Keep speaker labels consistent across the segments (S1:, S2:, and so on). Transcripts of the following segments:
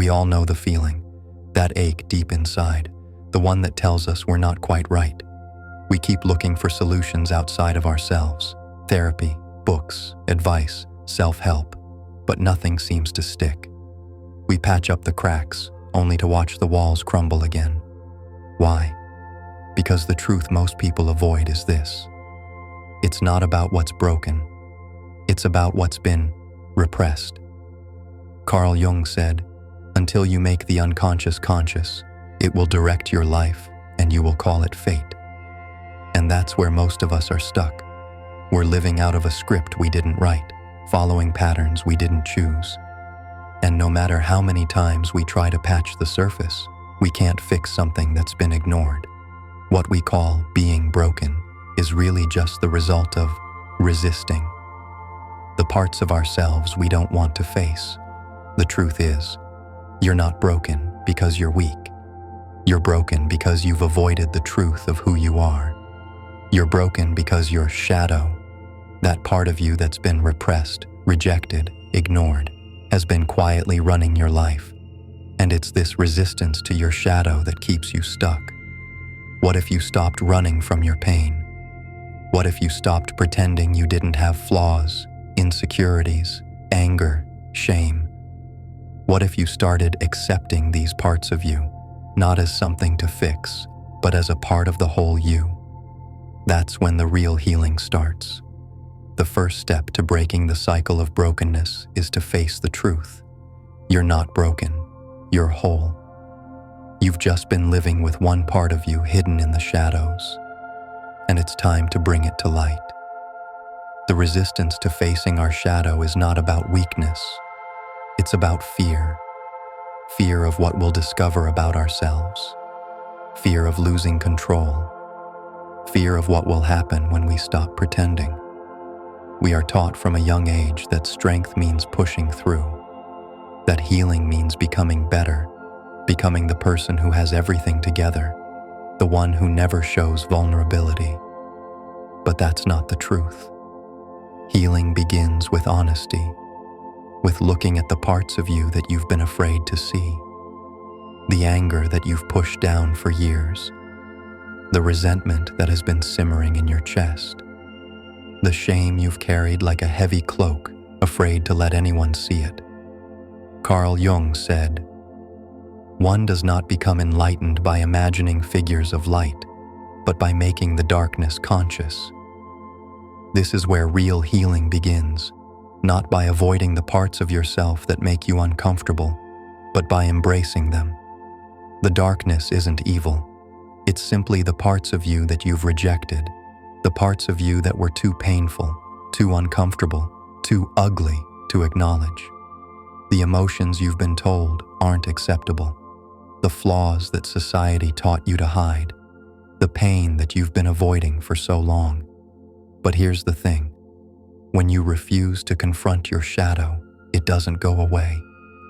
S1: We all know the feeling, that ache deep inside, the one that tells us we're not quite right. We keep looking for solutions outside of ourselves, therapy, books, advice, self-help, but nothing seems to stick. We patch up the cracks, only to watch the walls crumble again. Why? Because the truth most people avoid is this. It's not about what's broken. It's about what's been repressed. Carl Jung said, "Until you make the unconscious conscious, it will direct your life and you will call it fate." And that's where most of us are stuck. We're living out of a script we didn't write, following patterns we didn't choose. And no matter how many times we try to patch the surface, we can't fix something that's been ignored. What we call being broken is really just the result of resisting. The parts of ourselves we don't want to face. The truth is, you're not broken because you're weak. You're broken because you've avoided the truth of who you are. You're broken because your shadow, that part of you that's been repressed, rejected, ignored, has been quietly running your life. And it's this resistance to your shadow that keeps you stuck. What if you stopped running from your pain? What if you stopped pretending you didn't have flaws, insecurities, anger, shame? What if you started accepting these parts of you, not as something to fix, but as a part of the whole you? That's when the real healing starts. The first step to breaking the cycle of brokenness is to face the truth. You're not broken, you're whole. You've just been living with one part of you hidden in the shadows, and it's time to bring it to light. The resistance to facing our shadow is not about weakness. It's about fear. Fear of what we'll discover about ourselves. Fear of losing control. Fear of what will happen when we stop pretending. We are taught from a young age that strength means pushing through, that healing means becoming better, becoming the person who has everything together, the one who never shows vulnerability. But that's not the truth. Healing begins with honesty, with looking at the parts of you that you've been afraid to see, the anger that you've pushed down for years, the resentment that has been simmering in your chest, the shame you've carried like a heavy cloak, afraid to let anyone see it. Carl Jung said, "One does not become enlightened by imagining figures of light, but by making the darkness conscious." This is where real healing begins, not by avoiding the parts of yourself that make you uncomfortable, but by embracing them. The darkness isn't evil. It's simply the parts of you that you've rejected, the parts of you that were too painful, too uncomfortable, too ugly to acknowledge. The emotions you've been told aren't acceptable, the flaws that society taught you to hide, the pain that you've been avoiding for so long. But here's the thing. When you refuse to confront your shadow, it doesn't go away.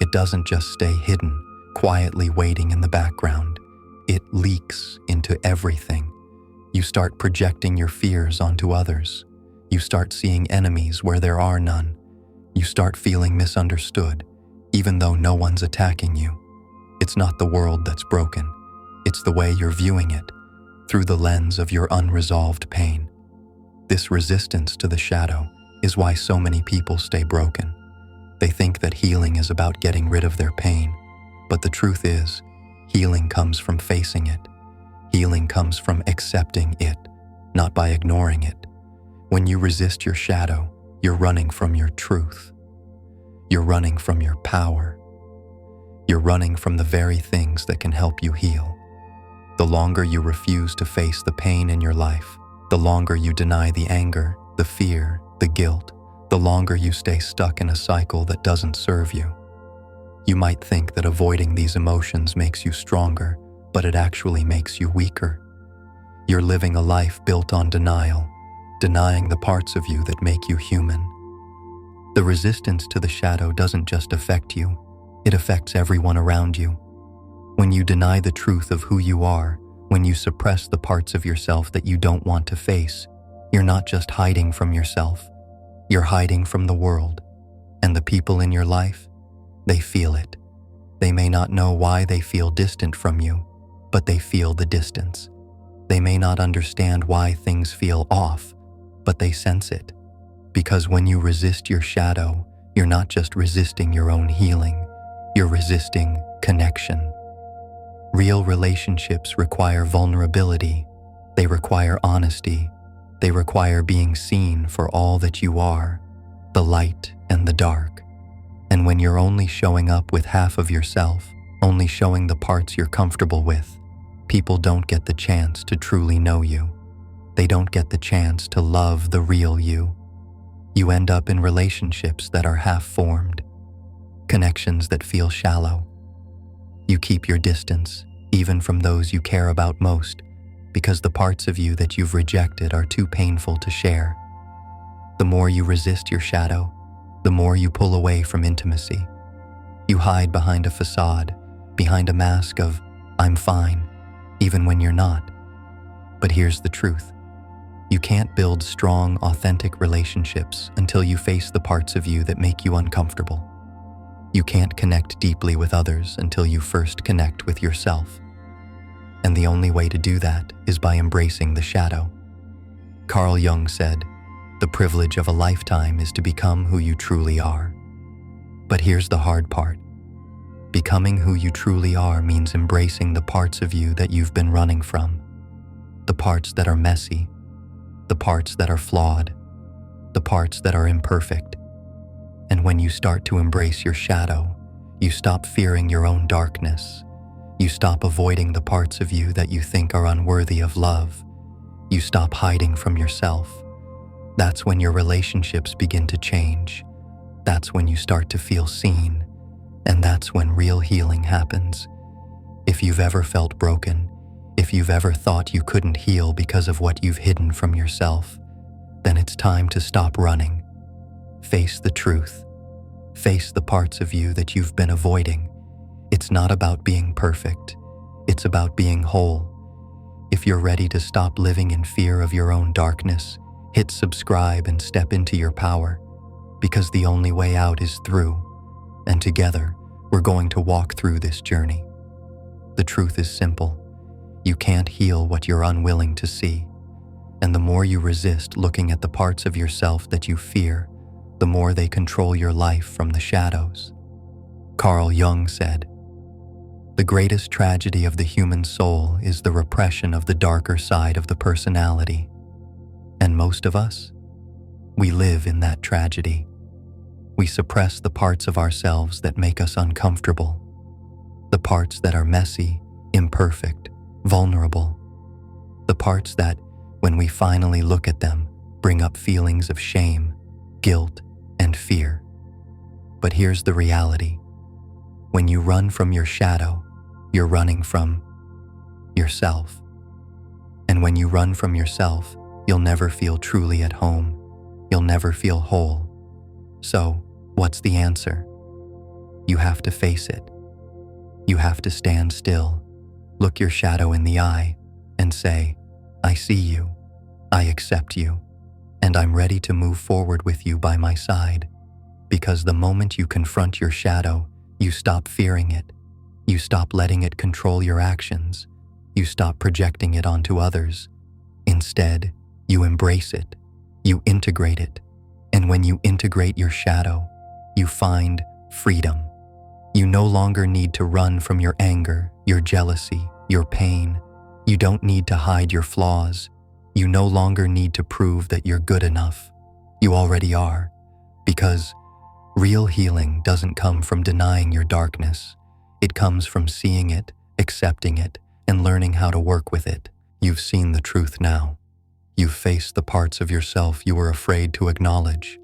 S1: It doesn't just stay hidden, quietly waiting in the background. It leaks into everything. You start projecting your fears onto others. You start seeing enemies where there are none. You start feeling misunderstood, even though no one's attacking you. It's not the world that's broken. It's the way you're viewing it, through the lens of your unresolved pain. This resistance to the shadow is why so many people stay broken. They think that healing is about getting rid of their pain, but the truth is, healing comes from facing it. Healing comes from accepting it, not by ignoring it. When you resist your shadow, you're running from your truth. You're running from your power. You're running from the very things that can help you heal. The longer you refuse to face the pain in your life, the longer you deny the anger, the fear, the guilt, the longer you stay stuck in a cycle that doesn't serve you. You might think that avoiding these emotions makes you stronger, but it actually makes you weaker. You're living a life built on denial, denying the parts of you that make you human. The resistance to the shadow doesn't just affect you, it affects everyone around you. When you deny the truth of who you are, when you suppress the parts of yourself that you don't want to face, you're not just hiding from yourself, you're hiding from the world. And the people in your life, they feel it. They may not know why they feel distant from you, but they feel the distance. They may not understand why things feel off, but they sense it. Because when you resist your shadow, you're not just resisting your own healing, you're resisting connection. Real relationships require vulnerability. They require honesty. They require being seen for all that you are, the light and the dark. And when you're only showing up with half of yourself, only showing the parts you're comfortable with, people don't get the chance to truly know you. They don't get the chance to love the real you. You end up in relationships that are half-formed, connections that feel shallow. You keep your distance, even from those you care about most, because the parts of you that you've rejected are too painful to share. The more you resist your shadow, the more you pull away from intimacy. You hide behind a facade, behind a mask of, "I'm fine," even when you're not. But here's the truth. You can't build strong, authentic relationships until you face the parts of you that make you uncomfortable. You can't connect deeply with others until you first connect with yourself. And the only way to do that is by embracing the shadow. Carl Jung said, "The privilege of a lifetime is to become who you truly are." But here's the hard part. Becoming who you truly are means embracing the parts of you that you've been running from. The parts that are messy, the parts that are flawed, the parts that are imperfect. And when you start to embrace your shadow, you stop fearing your own darkness. You stop avoiding the parts of you that you think are unworthy of love. You stop hiding from yourself. That's when your relationships begin to change. That's when you start to feel seen. And that's when real healing happens. If you've ever felt broken, if you've ever thought you couldn't heal because of what you've hidden from yourself, then it's time to stop running. Face the truth. Face the parts of you that you've been avoiding. It's not about being perfect. It's about being whole. If you're ready to stop living in fear of your own darkness, hit subscribe and step into your power, because the only way out is through. And together, we're going to walk through this journey. The truth is simple. You can't heal what you're unwilling to see. And the more you resist looking at the parts of yourself that you fear, the more they control your life from the shadows. Carl Jung said, "The greatest tragedy of the human soul is the repression of the darker side of the personality." And most of us, we live in that tragedy. We suppress the parts of ourselves that make us uncomfortable, the parts that are messy, imperfect, vulnerable, the parts that, when we finally look at them, bring up feelings of shame, guilt, and fear. But here's the reality. When you run from your shadow, you're running from yourself. And when you run from yourself, you'll never feel truly at home. You'll never feel whole. So, what's the answer? You have to face it. You have to stand still, look your shadow in the eye, and say, "I see you, I accept you, and I'm ready to move forward with you by my side." Because the moment you confront your shadow, you stop fearing it. You stop letting it control your actions. You stop projecting it onto others. Instead, you embrace it. You integrate it. And when you integrate your shadow, you find freedom. You no longer need to run from your anger, your jealousy, your pain. You don't need to hide your flaws. You no longer need to prove that you're good enough. You already are. Because real healing doesn't come from denying your darkness. It comes from seeing it, accepting it, and learning how to work with it. You've seen the truth now. You've faced the parts of yourself you were afraid to acknowledge.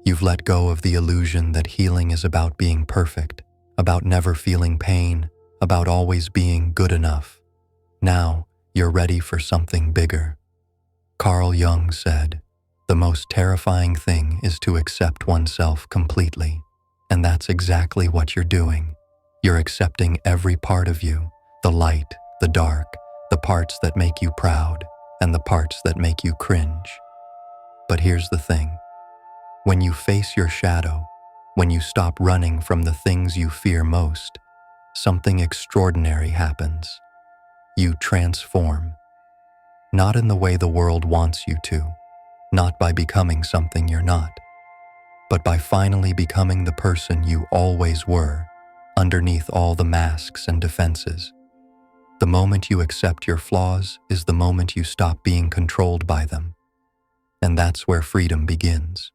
S1: You've let go of the illusion that healing is about being perfect, about never feeling pain, about always being good enough. Now, you're ready for something bigger. Carl Jung said, "The most terrifying thing is to accept oneself completely." And that's exactly what you're doing. You're accepting every part of you, the light, the dark, the parts that make you proud, and the parts that make you cringe. But here's the thing. When you face your shadow, when you stop running from the things you fear most, something extraordinary happens. You transform, not in the way the world wants you to, not by becoming something you're not, but by finally becoming the person you always were, underneath all the masks and defenses. The moment you accept your flaws is the moment you stop being controlled by them. And that's where freedom begins.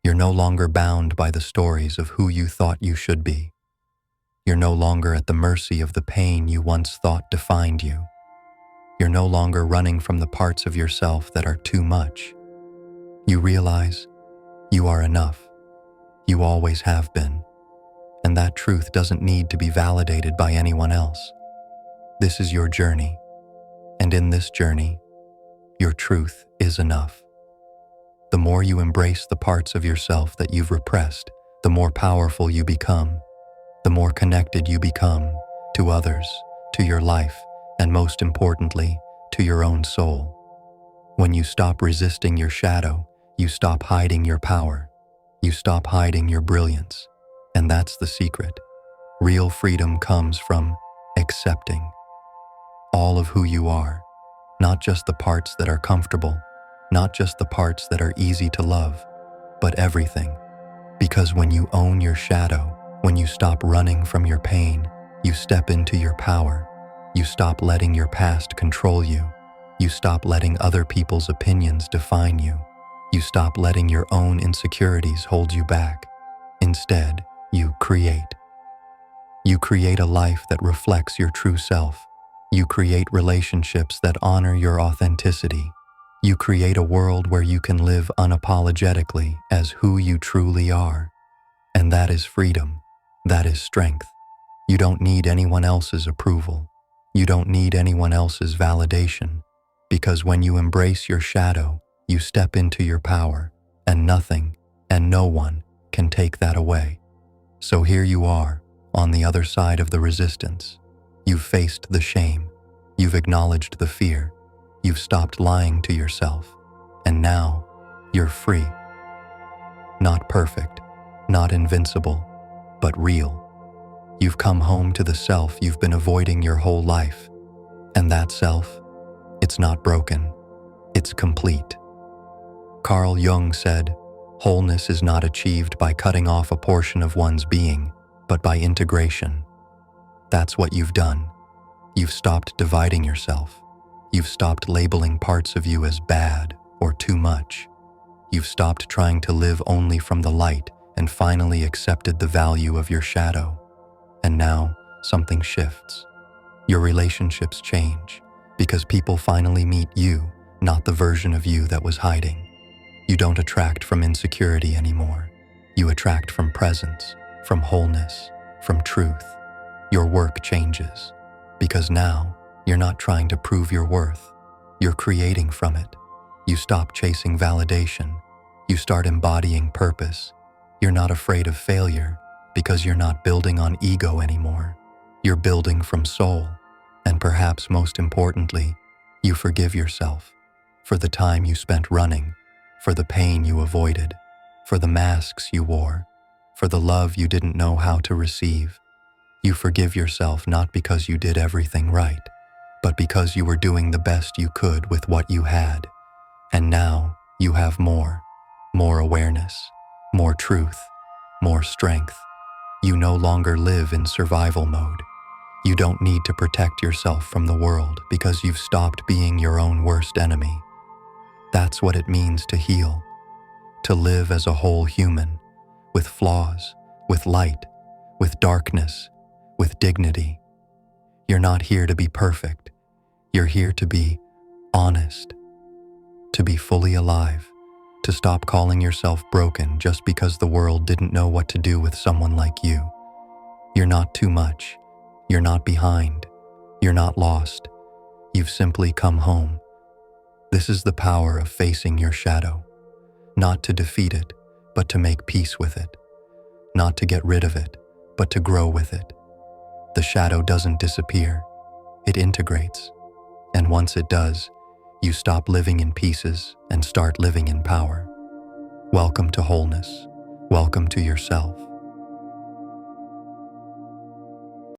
S1: You're no longer bound by the stories of who you thought you should be. You're no longer at the mercy of the pain you once thought defined you. You're no longer running from the parts of yourself that are too much. You realize you are enough. You always have been. And that truth doesn't need to be validated by anyone else. This is your journey. And in this journey, your truth is enough. The more you embrace the parts of yourself that you've repressed, the more powerful you become, the more connected you become to others, to your life, and most importantly, to your own soul. When you stop resisting your shadow, you stop hiding your power. You stop hiding your brilliance. And that's the secret. Real freedom comes from accepting all of who you are, not just the parts that are comfortable, not just the parts that are easy to love, but everything. Because when you own your shadow, when you stop running from your pain, you step into your power. You stop letting your past control you. You stop letting other people's opinions define you. You stop letting your own insecurities hold you back. Instead, you create. You create a life that reflects your true self. You create relationships that honor your authenticity. You create a world where you can live unapologetically as who you truly are. And that is freedom. That is strength. You don't need anyone else's approval. You don't need anyone else's validation. Because when you embrace your shadow, you step into your power, and nothing and no one can take that away. So here you are, on the other side of the resistance. You've faced the shame. You've acknowledged the fear. You've stopped lying to yourself. And now, you're free. Not perfect, not invincible, but real. You've come home to the self you've been avoiding your whole life. And that self, it's not broken, it's complete. Carl Jung said, "Wholeness is not achieved by cutting off a portion of one's being, but by integration." That's what you've done. You've stopped dividing yourself. You've stopped labeling parts of you as bad or too much. You've stopped trying to live only from the light and finally accepted the value of your shadow. And now, something shifts. Your relationships change because people finally meet you, not the version of you that was hiding. You don't attract from insecurity anymore. You attract from presence, from wholeness, from truth. Your work changes because now you're not trying to prove your worth. You're creating from it. You stop chasing validation. You start embodying purpose. You're not afraid of failure because you're not building on ego anymore. You're building from soul. And perhaps most importantly, you forgive yourself for the time you spent running, for the pain you avoided, for the masks you wore, for the love you didn't know how to receive. You forgive yourself not because you did everything right, but because you were doing the best you could with what you had. And now you have more awareness, more truth, more strength. You no longer live in survival mode. You don't need to protect yourself from the world because you've stopped being your own worst enemy. That's what it means to heal, to live as a whole human, with flaws, with light, with darkness, with dignity. You're not here to be perfect. You're here to be honest, to be fully alive, to stop calling yourself broken just because the world didn't know what to do with someone like you. You're not too much. You're not behind. You're not lost. You've simply come home. This is the power of facing your shadow. Not to defeat it, but to make peace with it. Not to get rid of it, but to grow with it. The shadow doesn't disappear. It integrates. And once it does, you stop living in pieces and start living in power. Welcome to wholeness. Welcome to yourself.